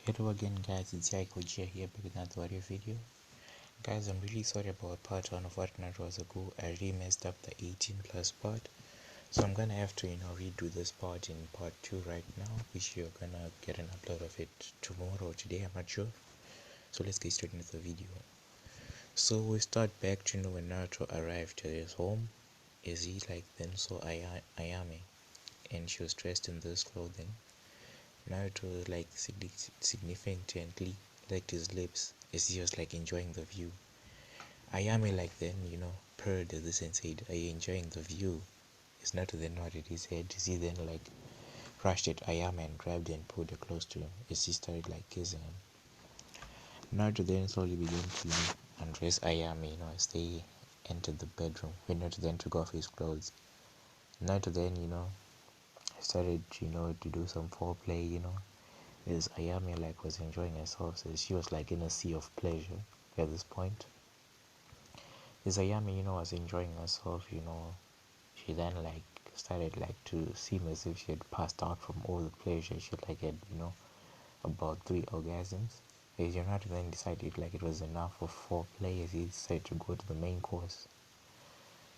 Hello again guys, it's Yaiko here back with another audio video. Guys, I'm really sorry about part 1 of what Naruto was ago. I really messed up the 18 plus part. So I'm gonna have to redo this part in part 2 right now, which you're gonna get an upload of it tomorrow or today, I'm not sure. So let's get straight into the video. So we start back to when Naruto arrived to his home. Is he then saw Ayame and she was dressed in this clothing. Naruto significantly licked his lips as he was enjoying the view. Ayame then purred at this and said, "Are you enjoying the view?" As Naruto then nodded his head. He then rushed at Ayame and grabbed her and pulled her close to him as he started kissing him. Naruto then slowly began to undress Ayame as they entered the bedroom. When Naruto then took off his clothes, Naruto then started to do some foreplay as Ayame was enjoying herself, so she was in a sea of pleasure at this point. As Ayame was enjoying herself, she then started to seem as if she had passed out from all the pleasure. She had about 3 orgasms. As Jonathan then decided it was enough of foreplay, as he decided to go to the main course.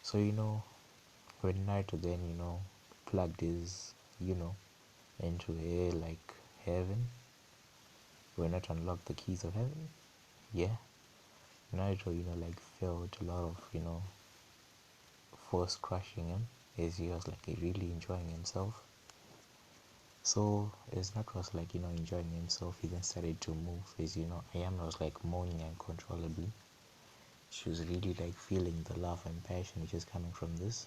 So when Naruto then plugged his into her heaven, when Naruto unlocked the keys of heaven, yeah, Naruto felt a lot of force crushing him as he was really enjoying himself. So as Naruto was enjoying himself, he then started to move as Ayame was moaning uncontrollably. She was really feeling the love and passion which is coming from this.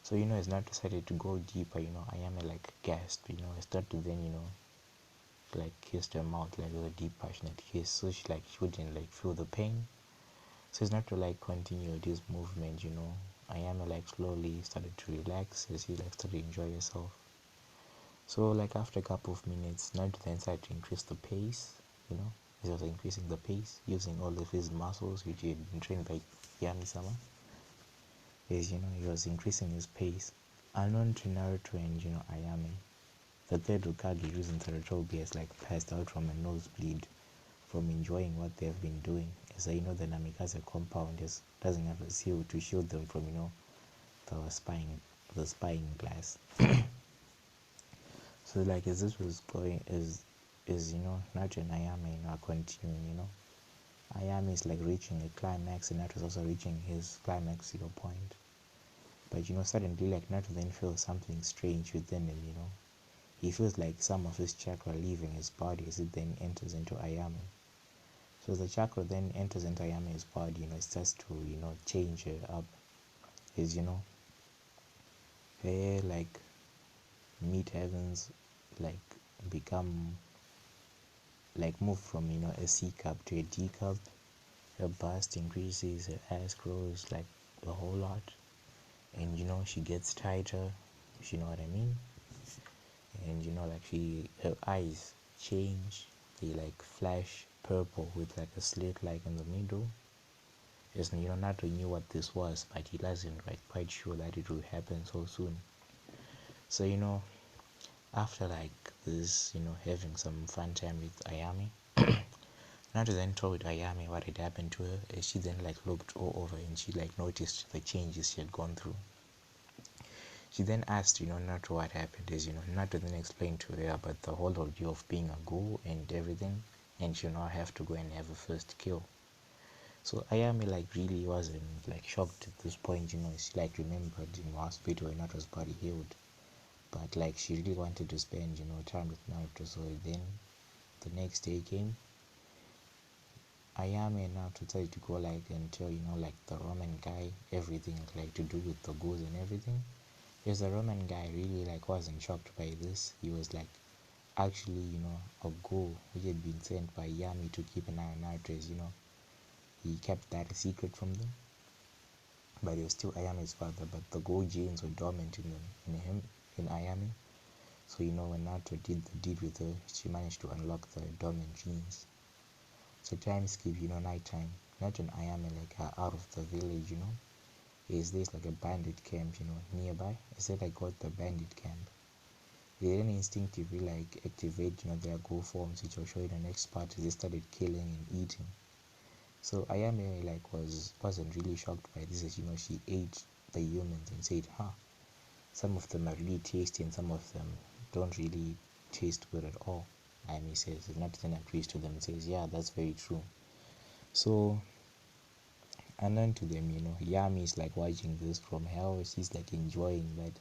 So as Naruto decided to go deeper, Ayame gasped, I started to then kissed her mouth with a deep passionate kiss, so she wouldn't feel the pain. So it's not to continue this movement, Ayame slowly started to relax as he started to enjoy herself. So after a couple of minutes, Naruto then started to increase the pace, he was increasing the pace using all of his muscles which he had been trained by Yami-sama. As he was increasing his pace. Unknown to Naruto and Ayame, the third Hokage, Risen Sarutobi, has passed out from a nosebleed from enjoying what they have been doing. As the Namikaze compound doesn't have a seal to shield them from the spying glass. So as this was going, is Naruto and Ayame are continuing. Ayame is reaching a climax, and Naruto is also reaching his climax point. But suddenly Naruto then feels something strange within him. He feels some of his chakra leaving his body as it then enters into Ayame. So the chakra then enters into Ayame's body, it starts to change her up. As her mid heavens become move from a C cup to a D cup. Her bust increases, her ass grows a whole lot, and she gets tighter, if you know what I mean. And her eyes change, they flash purple with a slit in the middle. Yes, Naruto knew what this was, but he wasn't quite sure that it would happen so soon. So after this, having some fun time with Ayame, Naruto then told Ayame what had happened to her. As she then looked all over and she noticed the changes she had gone through. She then asked Naruto what happened. As Naruto then explained to her about the whole ordeal of being a ghoul and everything, and she now have to go and have a first kill. So Ayame really wasn't shocked at this point. She remembered hospital when Naruto's body healed, but she really wanted to spend time with Naruto. So then the next day came. Ayame and Naruto decided to go and tell the Roman guy everything to do with the ghouls and everything. Because the Roman guy really wasn't shocked by this. He was actually a ghoul which had been sent by Yami to keep an eye on Naruto. As he kept that a secret from them, but he was still Ayame's father. But the ghoul genes were dormant in Ayame. So when Naruto did the deed with her, she managed to unlock the dormant genes. So time skip, night time. Naruto and Ayame are out of the village. Is this a bandit camp nearby? I said I got the bandit camp. They then instinctively like activate, their ghoul forms, which I'll show you in the next part. They started killing and eating. So Ayame like wasn't really shocked by this, as she ate the humans and said, huh, some of them are really tasty and some of them don't really taste good at all. Ayame says, and not then agrees to them and says, yeah, that's very true. So unknown to them, Yami is like watching this from hell. She's like enjoying that.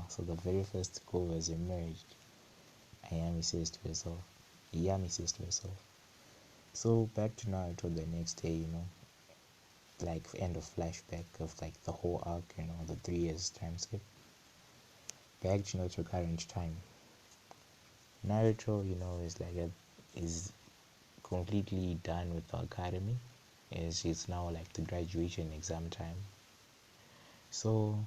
So the very first ghoul has emerged. Yami says to herself. Yami says to herself. So back to Naruto the next day, like end of flashback of like the whole arc, the 3 years time skip. Back to current time. Naruto, is like is completely done with the academy. It's now like the graduation exam time. So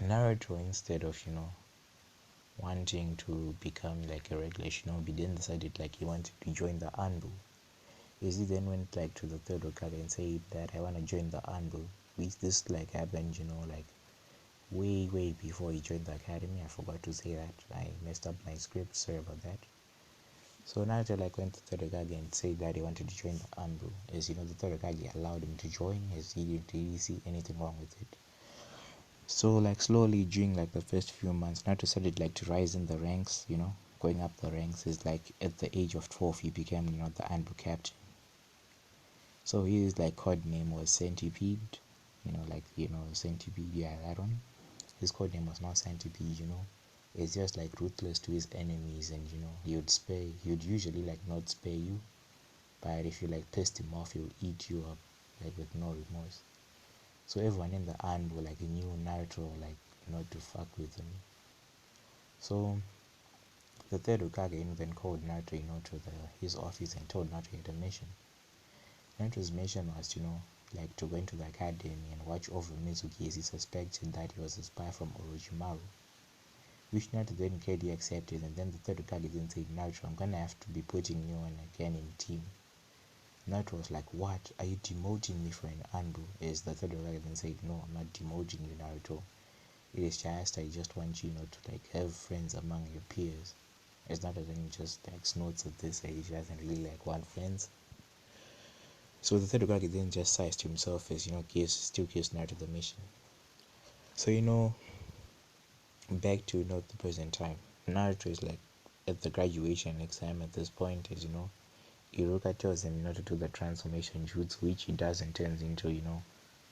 Naruto, instead of wanting to become like a regular shinobi, then decided like he wanted to join the Anbu. He then went like to the third Hokage and said that I want to join the Anbu, which this like happened, like way before he joined the academy. I forgot to say that. I messed up my script. Sorry about that. So Naruto like went to the third Hokage and said that he wanted to join the Anbu. As the third Hokage allowed him to join, as he didn't really see anything wrong with it. So like slowly during like the first few months, Naruto started like to rise in the ranks, going up the ranks. Is like at the age of 12 he became, the Anbu captain. So his like code name was Centipede, Centipede, yeah, that one. His code name was not Centipede, It's just like ruthless to his enemies, and he would usually like not spare you, but if you like pissed him off, he'll eat you up like with no remorse. So everyone in the Anbu like knew Naruto like not to fuck with him. So the third Hokage, then called Naruto, to his office and told Naruto he had a mission. Naruto's mission was, like to go into the academy and watch over Mizuki, as he suspected that he was a spy from Orochimaru. Which Naruto then clearly accepted, and then the third Hokage then said, Naruto, I'm gonna have to be putting you on again in team. Naruto was like, what? Are you demoting me for an Anbu? As the third Hokage then said, no, I'm not demoting you, Naruto. It is just, I just want you, to like have friends among your peers. As Naruto then just like snorts at this age, he doesn't really like want friends. So the third Hokage then just sighs to himself as, still gives Naruto the mission. So, back to, the present time. Naruto is like at the graduation exam at this point, as Iruka tells him, to do the transformation jutsu, which he does and turns into,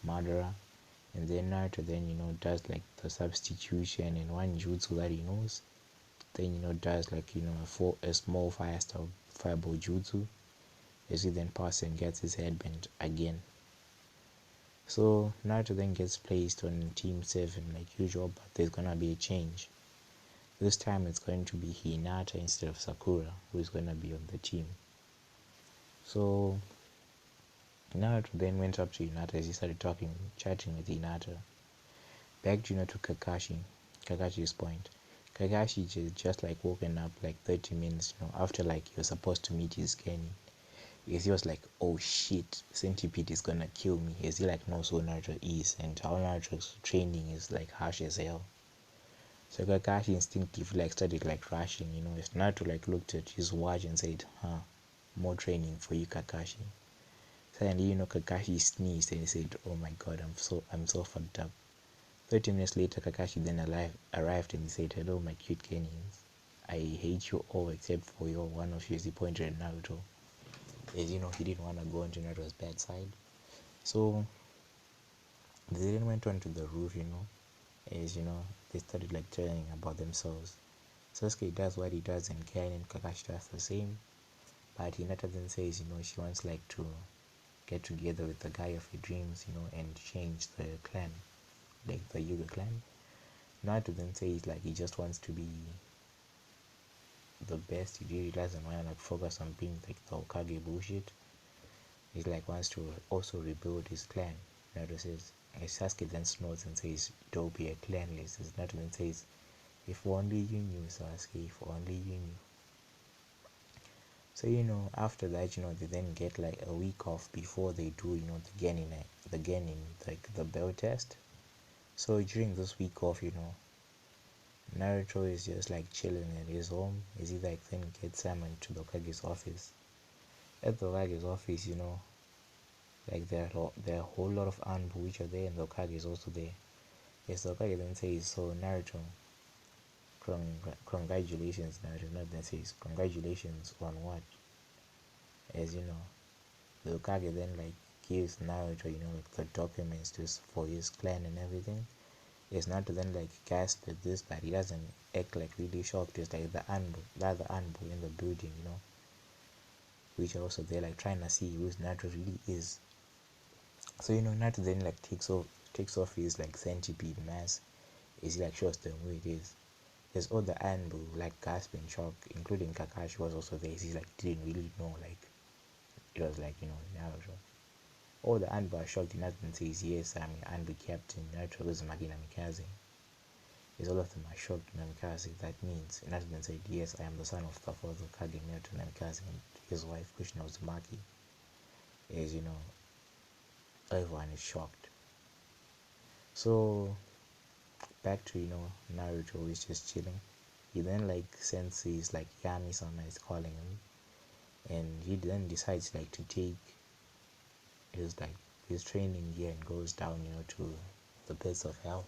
Madara. And then Naruto then, does like the substitution in one jutsu that he knows. Then, does like, a small fireball jutsu. As he then passes and gets his head bent again. So Naruto then gets placed on Team 7 like usual, but there's gonna be a change. This time it's going to be Hinata instead of Sakura who is gonna be on the team. So Naruto then went up to Hinata as he started chatting with Hinata. Back to Kakashi's point. Kakashi just like woken up like 30 minutes, after like he was supposed to meet his Kenny. Because he was like, oh shit, Centipede is gonna kill me. As he like knows who Naruto is and how Naruto's training is like harsh as hell. So Kakashi instinctively like started like rushing, as Naruto like looked at his watch and said, more training for you, Kakashi. Suddenly, Kakashi sneezed and he said, oh my god, I'm so fucked up. 30 minutes later, Kakashi then arrived and he said, hello my cute Kenyans. I hate you all except for one of you, as he pointed at Naruto. As he didn't want to go on Naruto's bad side. So they then went on to the roof, as they started like telling about themselves. Sasuke does what he does in canon, Kakashi does the same. But Hinata then says, she wants like to get together with the guy of her dreams, and change the clan, like the Yuga clan. Naruto then says like he just wants to be the best. He really doesn't want to like focus on being like the Hokage bullshit. He like wants to also rebuild his clan. Naruto says, Sasuke then snorts and says, don't be a clanless. Naruto then says, if only you knew, Sasuke, if only you knew. So after that, they then get like a week off before they do, the Genin, like the bell test. So during this week off, Naruto is just like chilling at his home. Is he like then gets summoned to the Hokage's office? At the Hokage's office, like there are a whole lot of Anbu which are there, and the Hokage is also there. Yes, the Hokage then says, "So Naruto, congratulations, Naruto." Not then says, "Congratulations on what?" As the Hokage then like gives Naruto, like the documents just for his clan and everything. It's not to then like gasp at this, but he doesn't act like really shocked. It's like the other Anbu in the building, which are also there like trying to see who Naruto really is. So Naruto then like takes off his like centipede mask. Is he like shows them who it is. There's all the Anbu like gasp in shock, including Kakashi was also there. He's like didn't really know like it was like Naruto. All the Anbu are shocked. Naruto says yes, I'm Anbu captain. Naruto is Magina Mikaze. Is all of them are shocked Namikaze. That means Naruto said yes, I am the son of the fourth Hokage Naruto Namikaze, and his wife Kushina Uzumaki. Is everyone is shocked. So back to Naruto is just chilling. He then like senses like Yami-sama is calling him, and he then decides like to take his training gear and goes down to the pits of hell.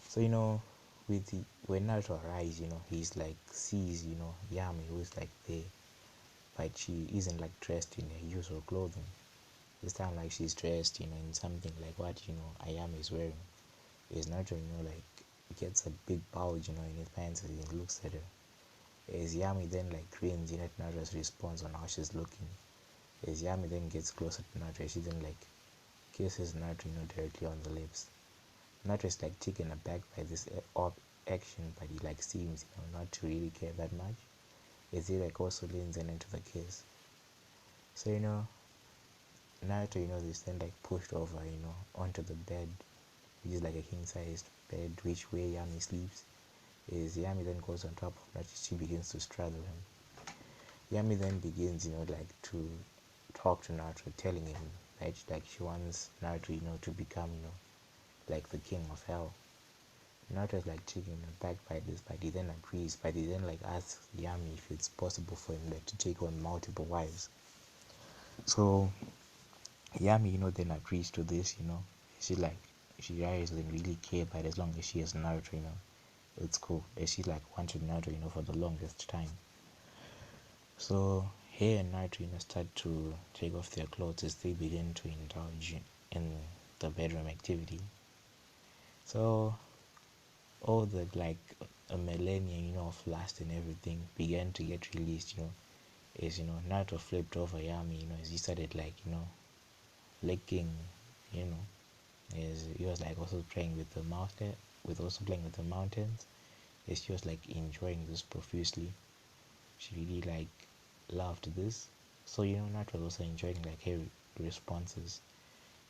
So with when Naruto arrives, he's like sees Yami who's like there, but she isn't like dressed in her usual clothing. This time like she's dressed in something like what Ayami is wearing. Is Naruto like gets a big bulge in his pants as he looks at her. As Yami then like grins at Naruto's response on how she's looking. As Yami then gets closer to Naruto, she then like kisses Naruto directly on the lips. Naruto is like taken aback by this action, but he like seems not to really care that much. As he like also leans in into the kiss. So Naruto is then like pushed over onto the bed, which is like a king sized bed which where Yami sleeps. As Yami then goes on top of Naruto, she begins to straddle him. Yami then begins like to talk to Naruto, telling him that like she wants Naruto to become like the king of hell. Naruto is like taken aback by this, but he then agrees. But he then like asks Yami if it's possible for him like to take on multiple wives. So Yami then agrees to this. She like she doesn't really care, but as long as she has Naruto, it's cool. And she like wanted Naruto for the longest time. So here and Naruto start to take off their clothes as they begin to indulge in the bedroom activity. So all the like a millennia of lust and everything began to get released. As Naruto flipped over Yami. As he started like licking. You know, as he was like also playing with the mountain, with also playing with the mountains. As she was like enjoying this profusely. She really like loved this. So Naruto was also enjoying like her responses.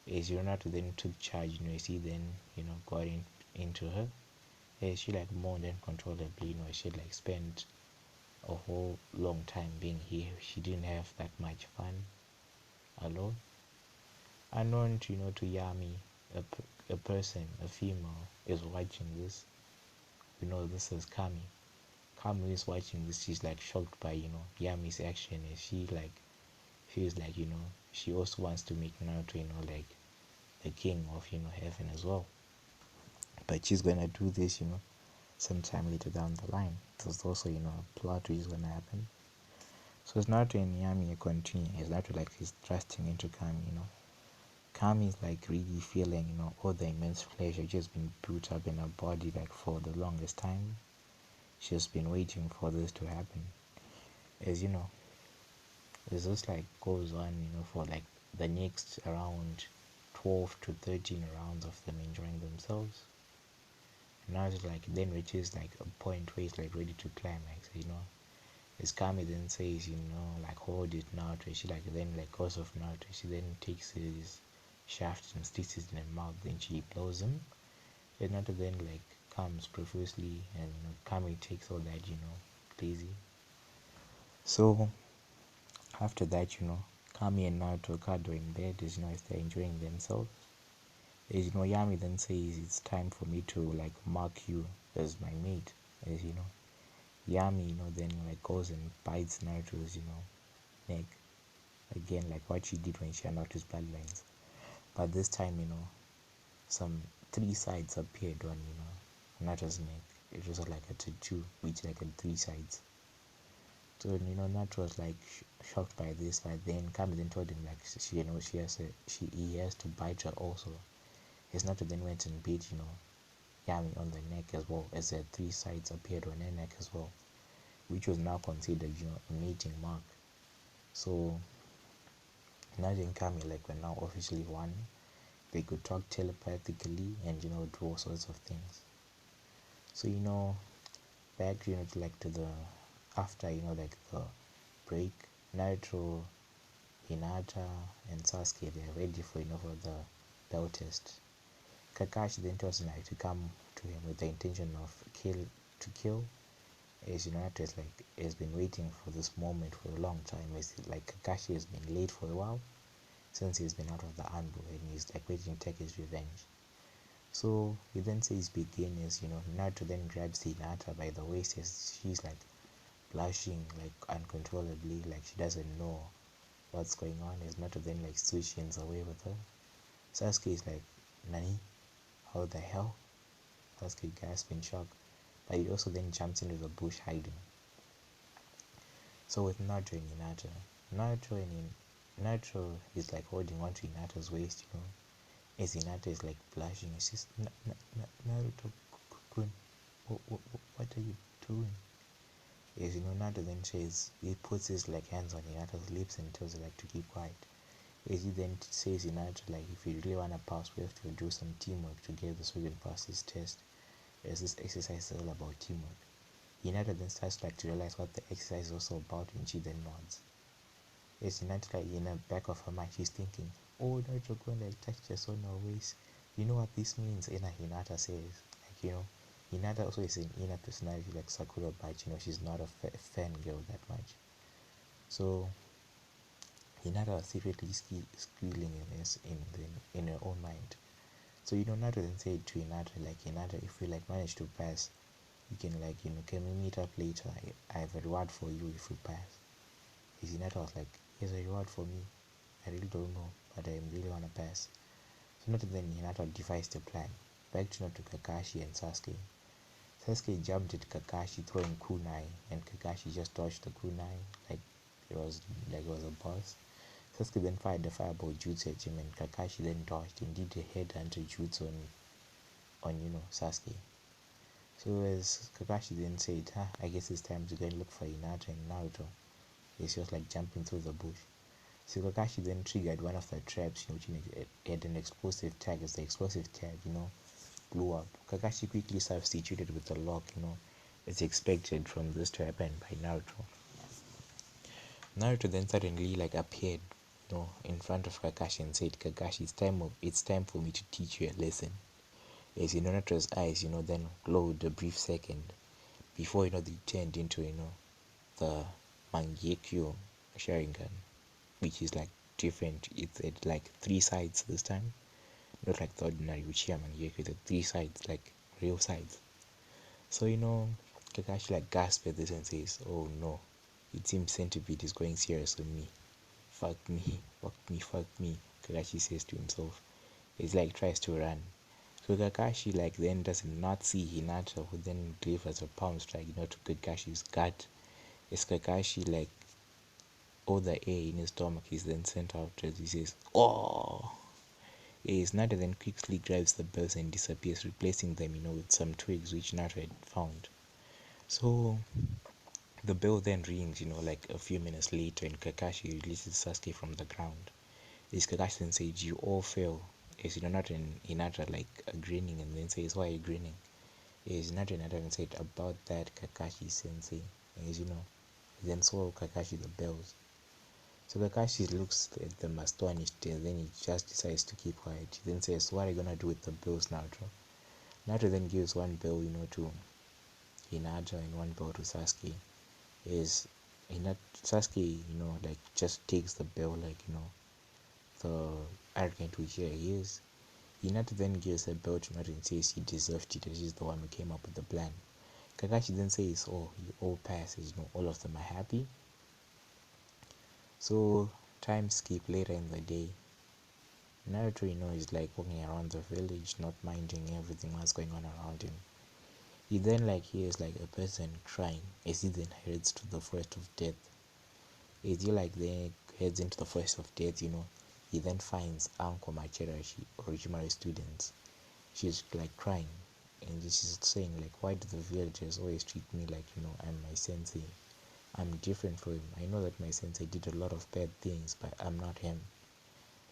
As Naruto then took charge. As he then got into her. As she like moaned uncontrollably. She like spent a whole long time being here. She didn't have that much fun alone. Unknown to Yami, a person, a female, is watching this. This is Kami. Kami is watching this. She's like shocked by Yami's action, and she like feels like she also wants to make Naruto like the king of heaven as well. But she's gonna do this sometime later down the line. There's also a plot which is gonna happen. So it's Naruto and Yami continue. It's Naruto like he's thrusting into Kami. Kami is like really feeling all the immense pleasure just been built up in her body like for the longest time. She's been waiting for this to happen. As this just like goes on for like the next around 12 to 13 rounds of them enjoying themselves. And now it's like then reaches like a point where it's like ready to climax. As Kami then says like hold it Naruto. She like then like goes off Naruto. She then takes his shaft and sticks it in her mouth. Then she blows him. And Naruto then like comes profusely, and Kami takes all that lazy. So after that Kami and Naruto cuddle in bed as as they're enjoying themselves. As you know, Yami then says it's time for me to like mark you as my mate. As you know, Yami, then like goes and bites Naruto's, neck again, like what she did when she unlocked his bloodlines. But this time, some three sides appeared on, Naruto's neck. It was like a tattoo, which like had three sides. So Naruto was like shocked by this, but then Kami then told him like he has to bite her also. His Naruto then went and bit Yami on the neck as well, as the three sides appeared on her neck as well, which was now considered a mating mark. So Naruto and Kami like were now officially one. They could talk telepathically and do all sorts of things. So back to like to the after like the break, Naruto, Hinata and Sasuke, they are ready for the bell test. Kakashi then tells Naruto to come to him with the intention of kill. As Naruto is like has been waiting for this moment for a long time. As like Kakashi has been late for a while since he's been out of the Anbu, and he's like waiting to take his revenge. So he then says begin. As Naruto then grabs Hinata by the waist as she's like blushing like uncontrollably, like she doesn't know what's going on. As Naruto then like switches away with her. Sasuke is like, Nani? How the hell? Sasuke gasps in shock, but he also then jumps into the bush hiding. So with Naruto and Hinata, Naruto is like holding onto Hinata's waist, as Hinata is like blushing. It's just Naruto, kun, what are you doing? As Naruto then says, he puts his like hands on Hinata's lips and tells her like to keep quiet. As he then says Hinata like if you really wanna pass, we have to do some teamwork together so we can pass this test. As this exercise is all about teamwork. Hinata then starts like to realize what the exercise is also about, and she then nods. As Hinata like in the back of her mind she's thinking, oh Naruto going like touch us on our waist. You know what this means? And Hinata says, like Hinata also is an inner personality like Sakura, but she's not a fan girl that much. So Hinata was secretly squealing in her own mind. So Naruto then said to Hinata like, Hinata, if we like manage to pass, you can like can we meet up later? I have a reward for you if we pass. His Hinata was like, here's a reward for me. I really don't know, but I really wanna pass. So Naruto then Hinata devised a plan. Back to Kakashi and Sasuke. Sasuke jumped at Kakashi throwing kunai, and Kakashi just dodged the kunai like it was a boss. Sasuke then fired the fireball jutsu at him, and Kakashi then dodged and did a headhunter jutsu on Sasuke. So as Kakashi then said, I guess it's time to go and look for Hinata and Naruto. He's just like jumping through the bush. So Kakashi then triggered one of the traps, which had an explosive tag. As the explosive tag, blew up, Kakashi quickly substituted with the lock, as expected from this to happen by Naruto. Naruto then suddenly like appeared, in front of Kakashi and said, Kakashi, it's time for me to teach you a lesson. As Naruto's eyes, then glowed a brief second before they turned into the Mangekyo Sharingan, which is like different. It's at like three sides this time, not like the ordinary Uchiha Mangekyo. The three sides, like real sides. So Kakashi like gasps at this and says, "Oh no, it seems Centipede is going serious on me. Fuck me, fuck me, fuck me." Kakashi says to himself. He's like tries to run. So Kakashi like then does not see Hinata, who then delivers a palm strike, to Kakashi's gut. As Kakashi like all the air in his stomach is then sent out as he says, "Oh!" As Hinata then quickly grabs the bells and disappears, replacing them, with some twigs which Hinata had found. So the bell then rings, like a few minutes later, and Kakashi releases Sasuke from the ground. As Kakashi then says, "You all fail." As Hinata and Hinata like grinning, and then says, "Why are you grinning?" As Hinata and Hinata said, "About that, Kakashi sensei." As then saw Kakashi the bells. So Kakashi looks at them astonished, and then he just decides to keep quiet. He then says, "What are you gonna do with the bells, Naruto?" Naruto then gives one bell, to Hinata and one bell to Sasuke. Is Sasuke, like just takes the bell like, the arrogant Uchiha he is. Hinata then gives a belt to Naruto and says he deserved it, and she's the one who came up with the plan. Kakashi then says, oh, you all passes, all of them are happy. So time skip later in the day. Naruto, is like walking around the village, not minding everything that's going on around him. He then hears a person crying as he then heads to the forest of death. As he then heads into the forest of death, he then finds Uncle Machirashi, Orochimaru's student. She's crying, and she's saying why do the villagers always treat me like I'm my sensei? I'm different from him. I know that my sensei did a lot of bad things, but I'm not him.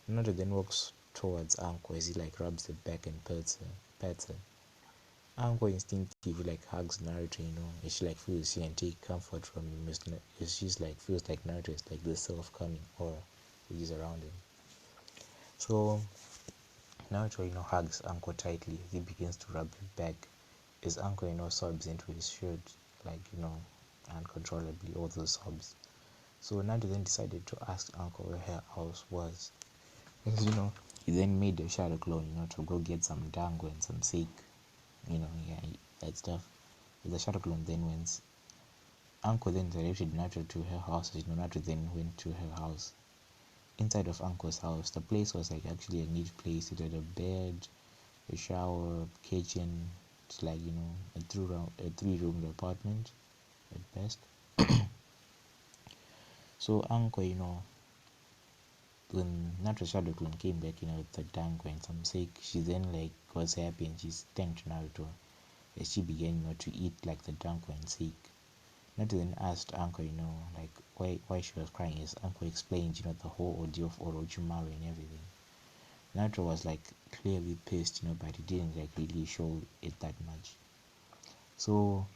Naruto then walks towards Uncle as he rubs the back and pets her. Uncle instinctively hugs Naruto, and she feels she can take comfort from him. She's feels like Naruto is the self-coming aura which is around him. So Naruto hugs Uncle tightly. He begins to rub his back. His uncle sobs into his shirt uncontrollably, all those sobs. So Naruto then decided to ask Uncle where her house was. Because he then made a shadow clone, to go get some dango and some sake. That stuff. The shadow clone then went. Uncle then directed Naruto to her house. Naruto then went to her house. Inside of Uncle's house, the place was actually a neat place. It had a bed, a shower, kitchen. It's a three-room apartment at best. So Uncle, when Naruto's shadow clone came back, with the dango and some sake, she then was happy and she thanked Naruto as she began, to eat the dango and sake. Naruto then asked Uncle, why she was crying. As Uncle explained, the whole ordeal of Orochimaru and everything. Naruto was clearly pissed, but he didn't really show it that much. So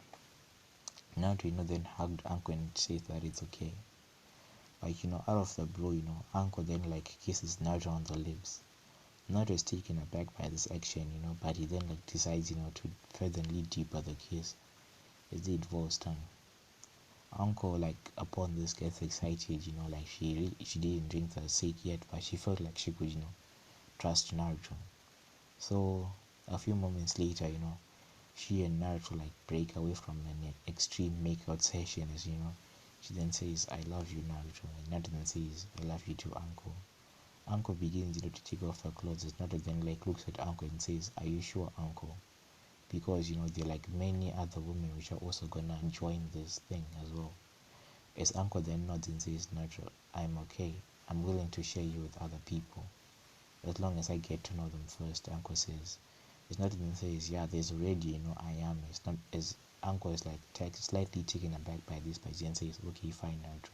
Naruto, then hugged Uncle and said that it's okay. Out of the blue, Uncle then kisses Naruto on the lips. Naruto is taken aback by this action, but he then decides, to further lead deeper the kiss as it involves tongue. Uncle upon this gets excited, she didn't drink the sake yet, but she felt like she could, trust Naruto. So a few moments later, she and Naruto break away from an extreme makeout session as she then says, I love you, Naruto, and Naruto then says, I love you too, Uncle. Uncle begins to take off her clothes as Naruto then looks at Uncle and says, are you sure, Uncle? Because there are many other women which are also gonna join this thing as well. As Uncle then nods and says, Naruto, I'm okay. I'm willing to share you with other people, as long as I get to know them first, Uncle says. As Naruto then says, yeah, there's already, I am. It's not as Uncle is slightly taken aback by this, but then says, okay, fine, Naruto.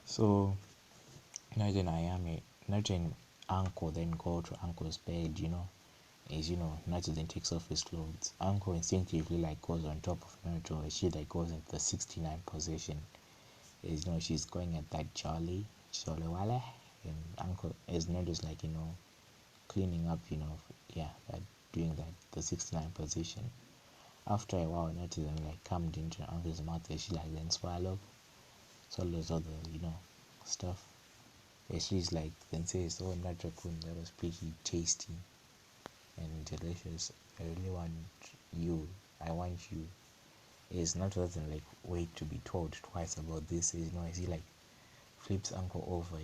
So Naruto and Ayame, Naruto and Uncle then go to Uncle's bed, as Naruto then takes off his clothes. Uncle instinctively goes on top of Naruto as she goes into the 69 position. As she's going at that jolly wale, and Uncle as Naruto's cleaning up, that doing that the 69 position. After a while, Naruto then calmed into Uncle's mouth as she then swallows all the stuff. And she's then says, oh Naruto-kun, that was pretty tasty and delicious. I really want you. I want you. It's not doesn't wait to be told twice about this. As he flips Uncle over,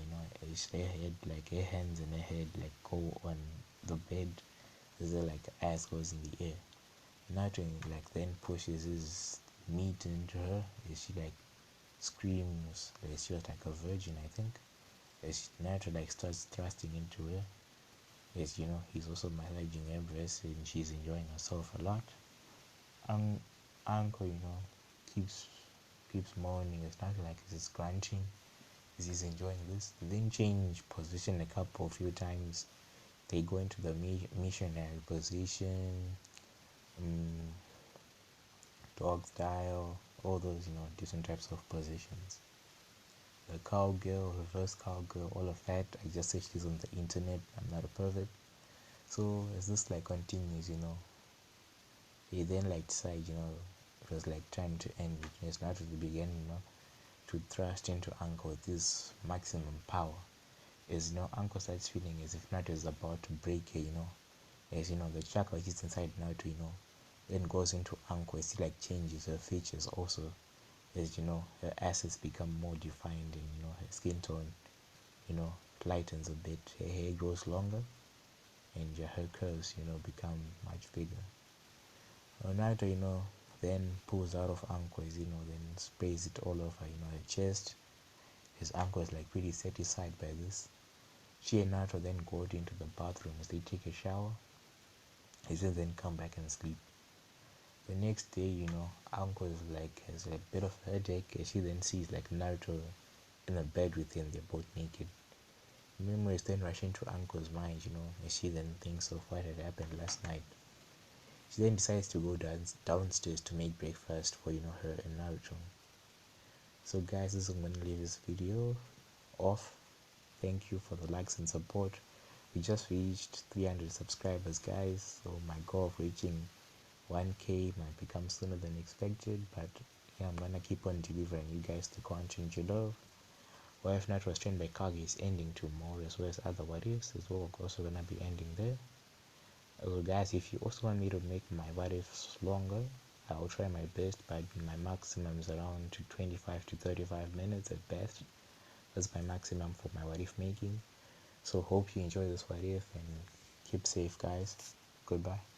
as their head her hands and her head go on the bed as her ass goes in the air. Naruto then pushes his meat into her as she screams as she was a virgin, I think. As Naruto starts thrusting into her. As he's also massaging her breast and she's enjoying herself a lot. Uncle, keeps moaning. It's not he's crunching. He's enjoying this. They then change position a few times. They go into the missionary position, dog style, all those different types of positions. The cowgirl, reverse cowgirl, all of that. I just searched this on the internet. I'm not a pervert. So as this continues, he then decides, it was time to end it. It's not to begin, to thrust into Uncle with this maximum power. as Anko starts feeling as if Naruto is about to break her, as the chakra which is inside Naruto, then goes into Anko as he like changes her features also, as her assets become more defined, and her skin tone you know lightens a bit, her hair grows longer, and her curves become much bigger. Naruto then pulls out of Anko's, then sprays it all over her chest. His uncle is like pretty satisfied by this. She and Naruto then go into the bathroom as they take a shower. He says then come back and sleep. The next day, Uncle is like has a bit of a headache as she then sees like Naruto in a bed with him, they're both naked. Memories then rush into Uncle's mind, as she then thinks of what had happened last night. She then decides to go downstairs to make breakfast for her and Naruto. So guys, this is I'm gonna leave this video off. Thank you for the likes and support. We just reached 300 subscribers, guys, so my goal of reaching 1k might become sooner than expected, but yeah, I'm gonna keep on delivering you guys the content you love. What If Not Was Trained by Kage is ending tomorrow, as well as other what ifs as well, also gonna be ending there. So guys, if you also want me to make my what ifs longer, I'll try my best, but my maximum is around to 25 to 35 minutes at best. That's my maximum for my what if making. So hope you enjoy this what if, and keep safe, guys. Goodbye.